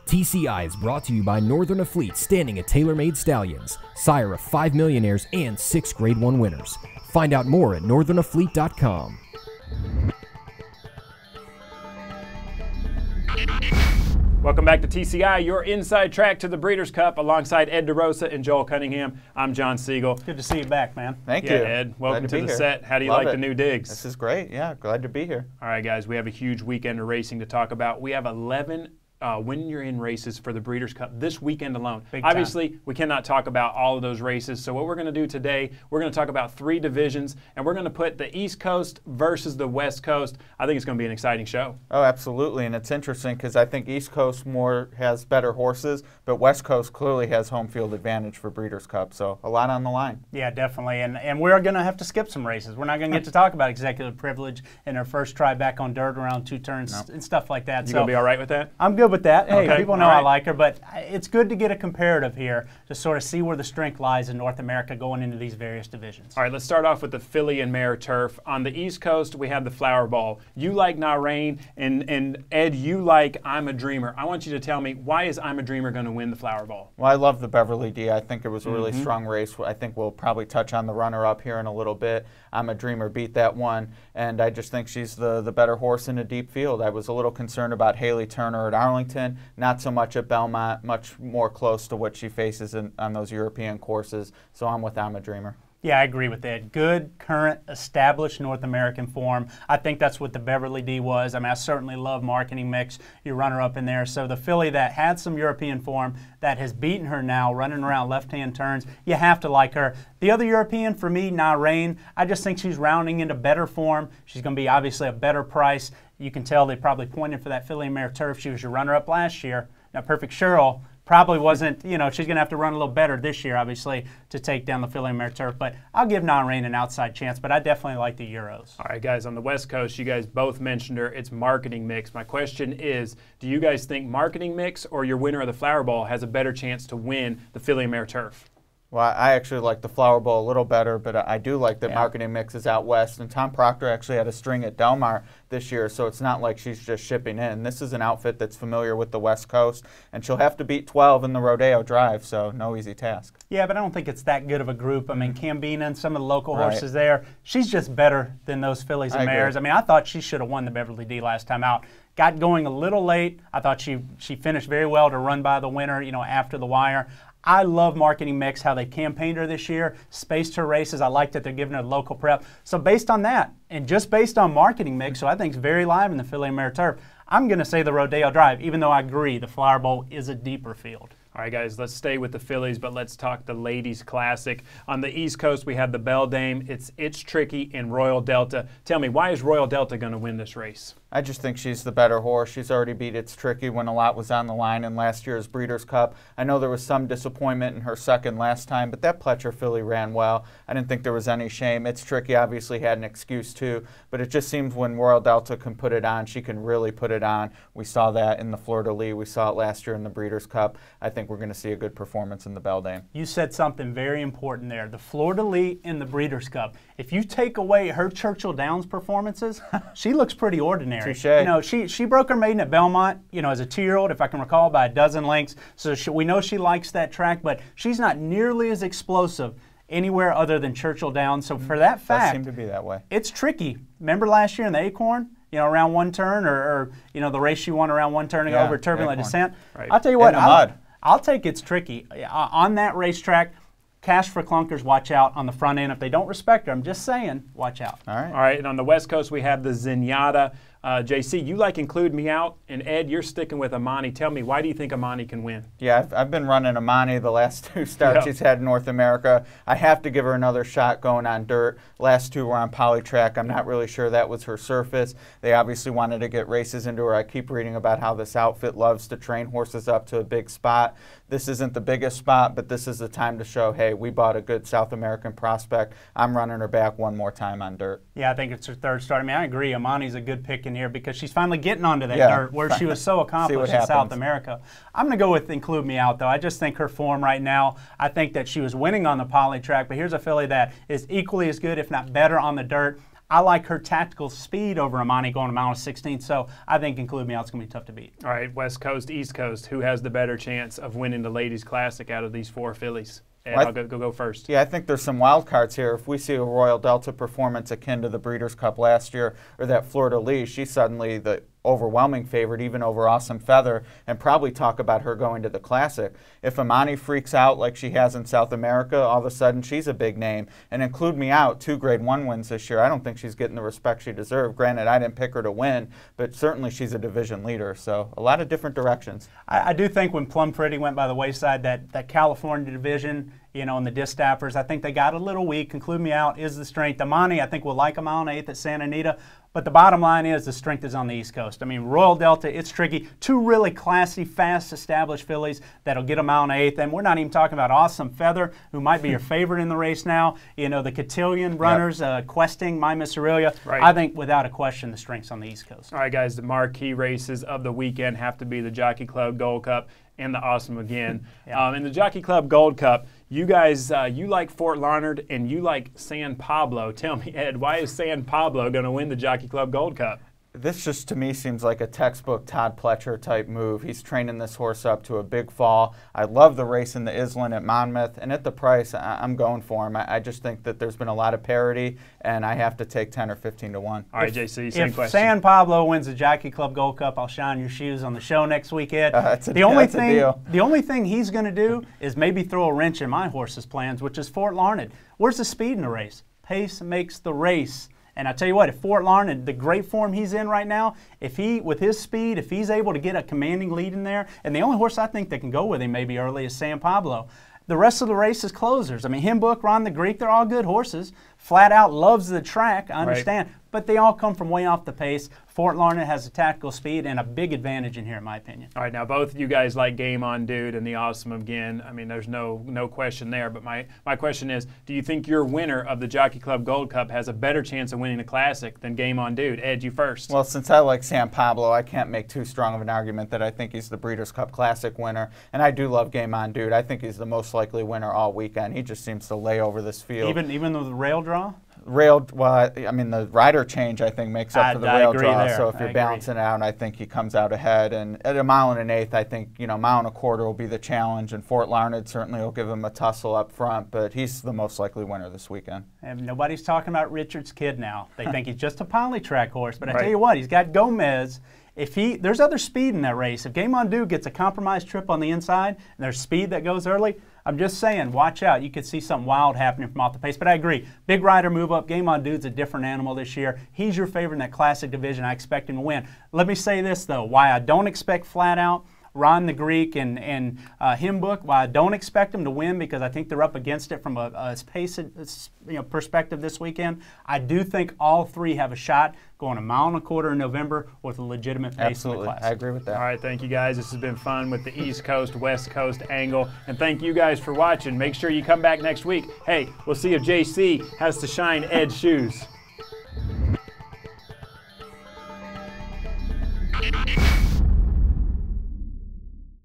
TCI is brought to you by Northern Afleet, standing at tailor-made stallions, sire of 5 millionaires and 6 Grade 1 winners. Find out more at northernafleet.com. Welcome back to TCI, your inside track to the Breeders' Cup, alongside Ed DeRosa and Joel Cunningham. I'm John Siegel. Good to see you back, man. Thank you. Ed, welcome to the set. How do you like the new digs? This is great. Yeah, glad to be here. All right, guys, we have a huge weekend of racing to talk about. We have 11 when you're in races for the Breeders' Cup this weekend alone. Obviously, we cannot talk about all of those races, so what we're going to do today, we're going to talk about 3 divisions, and we're going to put the East Coast versus the West Coast. I think it's going to be an exciting show. Oh, absolutely, and it's interesting because I think East Coast has better horses, but West Coast clearly has home field advantage for Breeders' Cup, so a lot on the line. Yeah, definitely, and we're going to have to skip some races. We're not going to get to talk about executive privilege in our first try back on dirt around 2 turns and stuff like that. You going to be all right with that? I'm good with that. Hey, okay. People know I like her, but it's good to get a comparative here to sort of see where the strength lies in North America going into these various divisions. All right, let's start off with the filly and mare turf. On the East Coast, we have the Flower Ball. You like Narain, and Ed, you like I'm a Dreamer. I want you to tell me, why is I'm a Dreamer going to win the Flower Ball? Well, I love the Beverly D. I think it was a really strong race. I think we'll probably touch on the runner-up here in a little bit. I'm a Dreamer beat that one, and I just think she's the better horse in a deep field. I was a little concerned about Haley Turner at Arlington, not so much at Belmont, much more close to what she faces on those European courses. So I'm with I'm a Dreamer. Yeah, I agree with that. Good, current, established North American form. I think that's what the Beverly D was. I mean, I certainly love Marketing Mix, your runner-up in there. So the filly that had some European form, that has beaten her now, running around left-hand turns, you have to like her. The other European, for me, Narain, I just think she's rounding into better form. She's going to be obviously a better price. You can tell they probably pointed for that filly and mare turf. She was your runner-up last year. Now, Perfect Cheryl probably wasn't, you know, she's going to have to run a little better this year, obviously, to take down the filly and mare turf. But I'll give Narain an outside chance, but I definitely like the Euros. All right, guys, on the West Coast, you guys both mentioned her. It's Marketing Mix. My question is, do you guys think Marketing Mix or your winner of the Flower Ball has a better chance to win the filly and mare turf? Well, I actually like the Flower Bowl a little better, but I do like that Marketing Mix is out west. And Tom Proctor actually had a string at Del Mar this year, so it's not like she's just shipping in. This is an outfit that's familiar with the West Coast, and she'll have to beat 12 in the Rodeo Drive, so no easy task. Yeah, but I don't think it's that good of a group. I mean, Cambina and some of the local horses there, she's just better than those fillies and mares. I mean, I thought she should have won the Beverly D last time out. Got going a little late. I thought she finished very well to run by the winner, you know, after the wire. I love Marketing Mix, how they campaigned her this year, spaced her races. I like that they're giving her local prep. So based on that, and just based on Marketing Mix, so I think it's very live in the filly and mare turf, I'm going to say the Rodeo Drive, even though I agree the Flower Bowl is a deeper field. All right, guys, let's stay with the fillies, but let's talk the Ladies Classic. On the East Coast, we have the Belle Dame. It's Tricky and Royal Delta. Tell me, why is Royal Delta going to win this race? I just think she's the better horse. She's already beat It's Tricky when a lot was on the line in last year's Breeders' Cup. I know there was some disappointment in her second last time, but that Pletcher filly ran well. I didn't think there was any shame. It's Tricky obviously had an excuse too, but it just seems when Royal Delta can put it on, she can really put it on. We saw that in the Fleur-de-Lis. We saw it last year in the Breeders' Cup. I think we're going to see a good performance in the Belle Dame. You said something very important there. The Fleur-de-Lis in the Breeders' Cup. If you take away her Churchill Downs performances, she looks pretty ordinary. Touché. You know, she broke her maiden at Belmont, you know, as a 2-year-old, if I can recall, by a dozen lengths. So we know she likes that track, but she's not nearly as explosive anywhere other than Churchill Downs. So for that fact, does seem to be that way. It's Tricky. Remember last year in the Acorn? You know, around one turn, or you know, the race she won around one turn over Turbulent Descent. Right. I'll tell you what, in the mud. I'll take It's Tricky. On that racetrack, cash for clunkers, watch out on the front end. If they don't respect her, I'm just saying, watch out. All right. All right, and on the West Coast, we have the Zenyatta. JC, you like Include Me Out, and Ed, you're sticking with Amani. Tell me, why do you think Amani can win? Yeah, I've been running Amani the last 2 starts she's had in North America. I have to give her another shot going on dirt. Last 2 were on polytrack. I'm not really sure that was her surface. They obviously wanted to get races into her. I keep reading about how this outfit loves to train horses up to a big spot. This isn't the biggest spot, but this is the time to show, hey, we bought a good South American prospect. I'm running her back one more time on dirt. Yeah, I think it's her 3rd start. I mean, I agree. Amani's a good pick in here because she's finally getting onto that dirt where she was so accomplished in South America. I'm going to go with Include Me Out, though. I just think her form right now, I think that she was winning on the poly track, but here's a filly that is equally as good, if not better, on the dirt. I like her tactical speed over Amani going a mile and 16, so I think Include Me Out is going to be tough to beat. All right, West Coast, East Coast, who has the better chance of winning the Ladies Classic out of these 4 fillies? Ed, I'll go first. Yeah, I think there's some wild cards here. If we see a Royal Delta performance akin to the Breeders' Cup last year or that Florida Lee, she's suddenly the overwhelming favorite, even over Awesome Feather, and probably talk about her going to the Classic. If Amani freaks out like she has in South America, all of a sudden she's a big name. And Include Me Out, 2 Grade 1 wins this year. I don't think she's getting the respect she deserved. Granted, I didn't pick her to win, but certainly she's a division leader. So a lot of different directions. I do think when Plum Pretty went by the wayside, that California division, you know, and the distaffers, I think they got a little weak. Include Me Out is the strength. Amani, I think, will like a mile and 8 at Santa Anita. But the bottom line is the strength is on the East Coast. I mean, Royal Delta, it's tricky. 2 really classy, fast, established fillies that'll get a mile and 8. And we're not even talking about Awesome Feather, who might be your favorite in the race now. You know, the cotillion runners, Questing, My Miss Aurelia. Right. I think, without a question, the strength's on the East Coast. All right, guys, the marquee races of the weekend have to be the Jockey Club Gold Cup and the Awesome Again. In the Jockey Club Gold Cup, you guys, you like Fort Larned and you like San Pablo. Tell me, Ed, why is San Pablo going to win the Jockey Club Gold Cup? This just, to me, seems like a textbook Todd Pletcher type move. He's training this horse up to a big fall. I love the race in the Island at Monmouth, and at the price, I'm going for him. I just think that there's been a lot of parity, and I have to take 10 or 15 to 1. All right, JC, same question. If San Pablo wins the Jockey Club Gold Cup, I'll shine your shoes on the show next weekend. The only thing he's going to do is maybe throw a wrench in my horse's plans, which is Fort Larned. Where's the speed in the race? Pace makes the race. And I tell you what, if Fort Larned, the great form he's in right now, if he, with his speed, if he's able to get a commanding lead in there, and the only horse I think that can go with him maybe early is San Pablo. The rest of the race is closers. I mean, Himbook, Ron the Greek, they're all good horses. Flat Out loves the track, I understand. Right. But they all come from way off the pace. Fort Larned has a tactical speed and a big advantage in here, in my opinion. All right, now both of you guys like Game On Dude and the Awesome Again. I mean, there's no question there. But my question is, do you think your winner of the Jockey Club Gold Cup has a better chance of winning the Classic than Game On Dude? Ed, you first. Well, since I like San Pablo, I can't make too strong of an argument that I think he's the Breeders' Cup Classic winner. And I do love Game On Dude. I think he's the most likely winner all weekend. He just seems to lay over this field. Even though the rail draw? Well, I mean, the rider change, I think, makes up for the rail draw. There. So if you're balancing it out, I think he comes out ahead. And at a mile and an eighth, I think, you know, mile and a quarter will be the challenge. And Fort Larned certainly will give him a tussle up front. But he's the most likely winner this weekend. And nobody's talking about Richard's kid now. They think he's just a poly-track horse. But I tell you what, he's got Gomez. There's other speed in that race. If Game On Dude gets a compromised trip on the inside, and there's speed that goes early, I'm just saying, watch out. You could see something wild happening from off the pace. But I agree. Big rider move up. Game On Dude's a different animal this year. He's your favorite in that Classic division. I expect him to win. Let me say this, though. Why I don't expect Flat Out, Ron the Greek, and Himbook, why I don't expect them to win, because I think they're up against it from a pace perspective this weekend. I do think all three have a shot going a mile and a quarter in November with a legitimate pace in the Classic. I agree with that. All right, thank you guys. This has been fun with the East Coast, West Coast angle. And thank you guys for watching. Make sure you come back next week. Hey, we'll see if JC has to shine Ed's shoes.